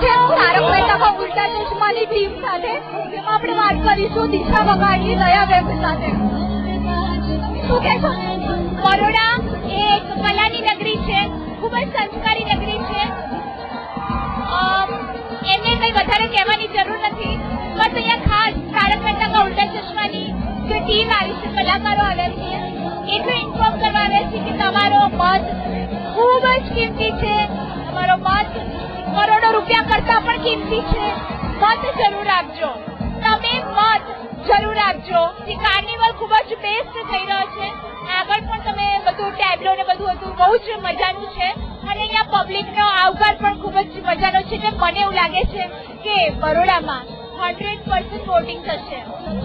છીએ તારક મહેતા કા ઉલ્ટા ચશ્માની ટીમ સાથે, જેમાં આપણે વાત કરીશું દિશા વગાડની દયા વેબ સાથે. શું કહેશો? બરોડા એ એક કલાની નગરી છે, ખૂબ જ સંસ્કારી નગરી છે. એમને કઈ વધારે કહેવાની જરૂર નથી, બસ અહીંયા ખાસ તારક મહેતા કા ઉલ્ટા ચશ્માની જે ટીમ આવી છે, કલાકારો આવ્યા છે, એટલું ઇન્ફોર્મ કરવા આવ્યા છે કે તમારો મત ખૂબ જ કિંમતી છે. તમારો મત કરોડો રૂપિયા કરતા પણ કિંમતી છે. મત જરૂર આપજો, તમે મત જરૂર આપજો. જે કાર્નિવલ ખૂબ જ બેસ્ટ થઈ રહ્યો છે, આગળ પણ તમે બધું ટેબ્લો ને બધું હતું, બહુ જ મજાનું છે. અને અહીંયા પબ્લિકનો આવકાર પણ ખૂબ જ મજાનો છે. એટલે મને એવું લાગે છે કે બરોડામાં 100% વોટિંગ થશે.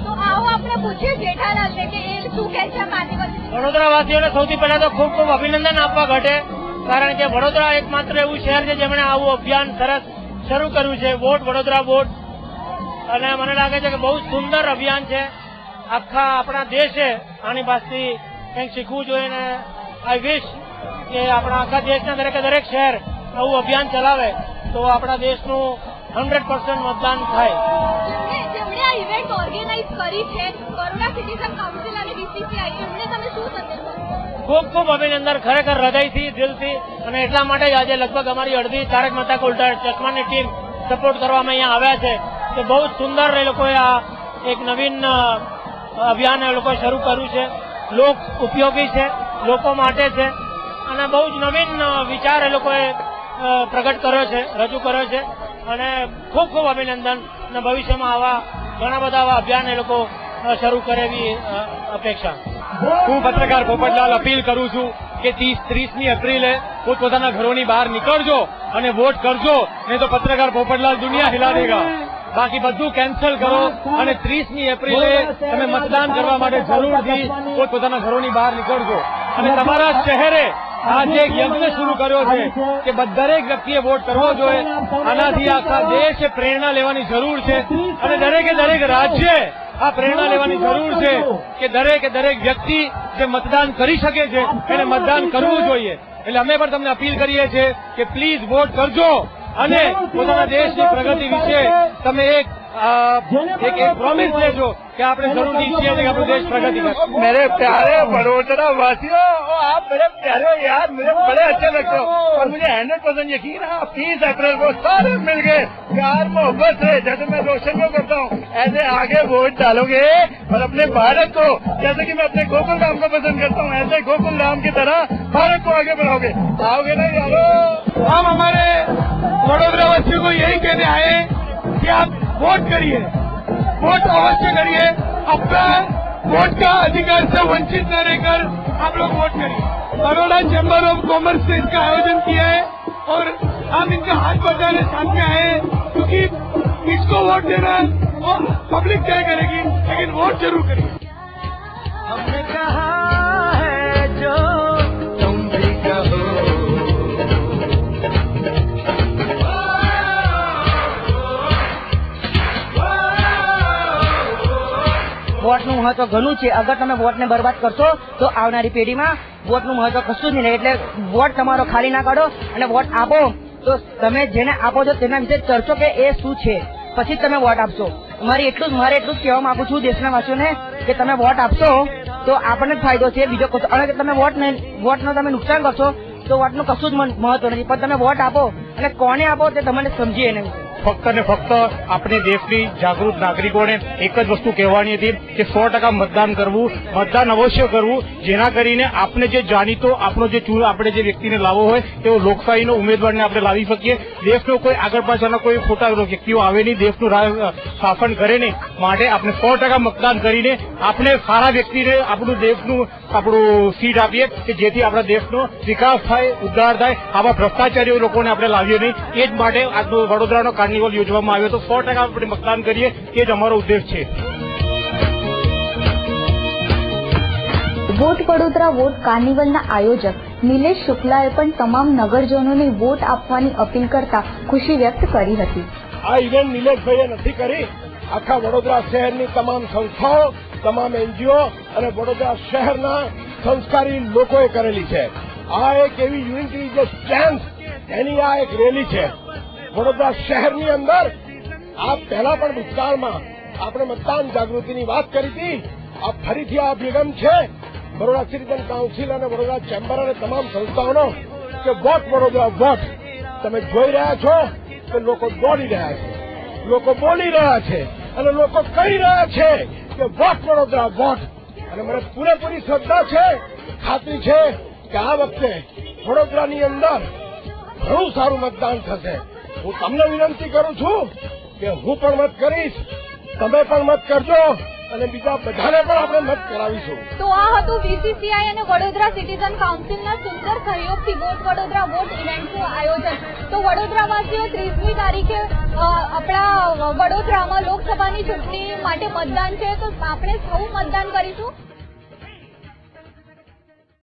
તો આવો આપણે પૂછીએ જેઠાલાલને કે એ શું કહે છે કાર્નિવલ. વડોદરાવાસીઓને સૌથી પહેલા તો ખૂબ ખૂબ અભિનંદન આપવા ઘટે, કારણ કે વડોદરા એકમાત્ર એવું શહેર છે જેમણે આવું અભિયાન સરસ શરૂ કર્યું છે, વોટ વડોદરા વોટ. અને મને લાગે છે કે બહુ સુંદર અભિયાન છે. આખા આપણા દેશે આની પાસેથી કંઈક શીખવું જોઈએ ને આઈ વિશ કે આપણા આખા દેશના દરેક શહેર આવું અભિયાન ચલાવે તો આપણા દેશનું 100% મતદાન થાય. જેમણે આ ઇવેન્ટ ઓર્ગેનાઇઝ કરી છે બરોડા સિટીઝન કાઉન્સિલ અને બીસીસીઆઈ, એમને તમે શું સંદેશ આપો? ખૂબ ખૂબ અભિનંદન, ખરેખર હૃદયથી દિલથી. અને એટલા માટે જ આજે લગભગ અમારી અડધી તારક મહેતા કા ઉલ્ટા ચશ્માની ટીમ સપોર્ટ કરવામાં અહીંયા આવ્યા છે. તો બહુ સુંદર એ લોકોએ આ એક નવીન અભિયાન એ લોકોએ શરૂ કર્યું છે, લોક ઉપયોગી છે, લોકો માટે છે અને બહુ જ નવીન વિચાર એ લોકોએ પ્રગટ કર્યો છે, રજૂ કર્યો છે. અને ખૂબ ખૂબ અભિનંદન. અને ભવિષ્યમાં આવા ઘણા બધા આવા અભિયાન એ લોકો શરૂ કરે એવી અપેક્ષા. હું પત્રકાર પોપટલાલ અપીલ કરું છું કે 30મી એપ્રિલે પોતપોતાના ઘરોની બહાર નીકળજો અને વોટ કરજો, નહીં તો પત્રકાર પોપટલાલ દુનિયા હિલા દેગા. બાકી બધું કેન્સલ કરો અને 30મી એપ્રિલે તમે મતદાન કરવા માટે જરૂરથી પોતપોતાના ઘરોની બહાર નીકળજો. અને તમારા શહેરે આજે એક યજ્ઞ શરૂ કર્યો છે કે દરેક વ્યક્તિએ વોટ કરવો જોઈએ. આનાથી આખા દેશે પ્રેરણા લેવાની જરૂર છે અને દરેક રાજ્ય આ પ્રેરણા લેવાની જરૂર છે કે દરેક વ્યક્તિ જે મતદાન કરી શકે છે એને મતદાન કરવું જોઈએ. એટલે અમે પણ તમને અપીલ કરીએ છીએ કે પ્લીઝ વોટ કરજો અને પોતાના દેશની પ્રગતિ વિશે તમે એક પ્રોમિસ લેજો कि आपने जरूर दी है कि देश प्रगति कर। मेरे प्यारे वडोदरा वासियों, आप मेरे प्यारे यार, मुझे बड़े अच्छे लगते हो और मुझे 100% यकीन है 30 अप्रैल को सारे मिल गए प्यार मोहब्बत से, जैसे मैं रोशन को करता हूँ ऐसे आगे वोट डालोगे और अपने भारत को, जैसे कि मैं अपने गोकुल राम को पसंद करता हूँ, ऐसे गोकुल राम की तरह भारत को आगे बढ़ाओगे। आओगे ना यारो? हम हमारे वडोदरा वासियों को यही कहने आए कि आप वोट करिए, वोट अवश्य करिए, अपना वोट का अधिकार से वंचित न रहकर आप लोग वोट करिए। बड़ौदा चैम्बर ऑफ कॉमर्स ने इसका आयोजन किया है और हम इनका हाथ बटाने सामने आए हैं, क्योंकि इसको वोट देना वो पब्लिक तय करेगी, लेकिन वोट जरूर करिए। हमने कहा है जो तुम भी कहो, વોટનું મહત્વ ઘણું છે. અગર તમે વોટને બરબાદ કરશો તો આવનારી પેઢીમાં વોટનું મહત્વ કશું જ નહીં. એટલે વોટ તમારો ખાલી ના કાઢો અને વોટ આપો તો તમે જેને આપો છો તેના વિશે ચર્ચો કે એ શું છે, પછી તમે વોટ આપશો. મારે એટલું જ કહેવા માંગુ છું દેશના વાસીઓને કે તમે વોટ આપશો તો આપણને જ ફાયદો છે, બીજો કશો. અને તમે વોટનો તમે નુકસાન કરશો તો વોટનું કશું જ મહત્વ નથી. પણ તમે વોટ આપો અને કોને આપો તે તમને સમજીએ નહીં. ફક્ત ને ફક્ત આપણે દેશની જાગૃત નાગરિકોને એક જ વસ્તુ કહેવાની હતી કે 100% મતદાન કરવું, મતદાન અવશ્ય કરવું, જેના કરીને આપણે જે જાણીતો આપણો જે આપણે જે વ્યક્તિને લાવવો હોય તેવો લોકશાહીનો ઉમેદવારને આપણે લાવી શકીએ. દેશનો કોઈ આગળ પાછળના કોઈ ખોટા વ્યક્તિઓ આવે નહીં, દેશનું શાસન કરે નહીં. માટે આપણે 100% મતદાન કરીને આપણે સારા વ્યક્તિને આપણું દેશનું સીટ આપીએ કે જેથી આપણા દેશનો વિકાસ થાય, ઉદ્ધાર થાય. આવા ભ્રષ્ટાચારીઓ લોકોને આપણે લાવીએ નહીં. એ જ માટે આજનો વડોદરાનો કાર્નિવલ યોજવામાં આવ્યો તો 100% આપણે મતદાન કરીએ, એ જ અમારો ઉદ્દેશ છે. વોટ વડોદરા વોટ કાર્નિવલના આયોજક નિલેશ શુક્લાએ પણ તમામ નગરજનોને વોટ આપવાની અપીલ કરતા ખુશી વ્યક્ત કરી હતી. આ ઇવેન્ટ નિલેશભાઈએ નથી કરી, આખા વડોદરા શહેરની તમામ સંસ્થાઓ, તમામ એનજીઓ અને વડોદરા શહેરના સંસ્કારી લોકોએ કરેલી છે. આ એક એવી યુનિટી જે સ્ટ્રેન્થ, એની આ એક રેલી છે. વડોદરા શહેરની અંદર આ પહેલા પણ ભૂતકાળમાં આપણે મતદાન જાગૃતિની વાત કરી હતી. આ ફરીથી આ અભિગમ છે બરોડા સિટીઝન કાઉન્સિલ અને વડોદરા ચેમ્બર અને તમામ સંસ્થાઓનો કે વોટ વડોદરા વોટ. તમે જોઈ રહ્યા છો કે લોકો દોડી રહ્યા છે, લોકો બોલી રહ્યા છે અને લોકો કહી રહ્યા છે કે વોટ વડોદરા વોટ. અને મને પૂરેપૂરી શ્રદ્ધા છે, ખાતરી છે કે આ વખતે વડોદરાની અંદર ઘણું સારું મતદાન થશે. હું તમને વિનંતી કરું છું કે હું પણ મત કરીશ, તમે પણ મત કરજો અને બીજા બધાને પણ આપણે મત કરાવીશું. તો આ હતું બીસીસીઆઈ અને વડોદરા સિટીઝન કાઉન્સિલના સુંદર સહયોગથી વોટ વડોદરા વોટ ઇવેન્ટનું આયોજન. તો વડોદરાવાસીઓ 30મી તારીખે આપણા વડોદરામાં લોકસભાની ચૂંટણી માટે મતદાન છે, તો આપણે સૌ મતદાન કરીશું.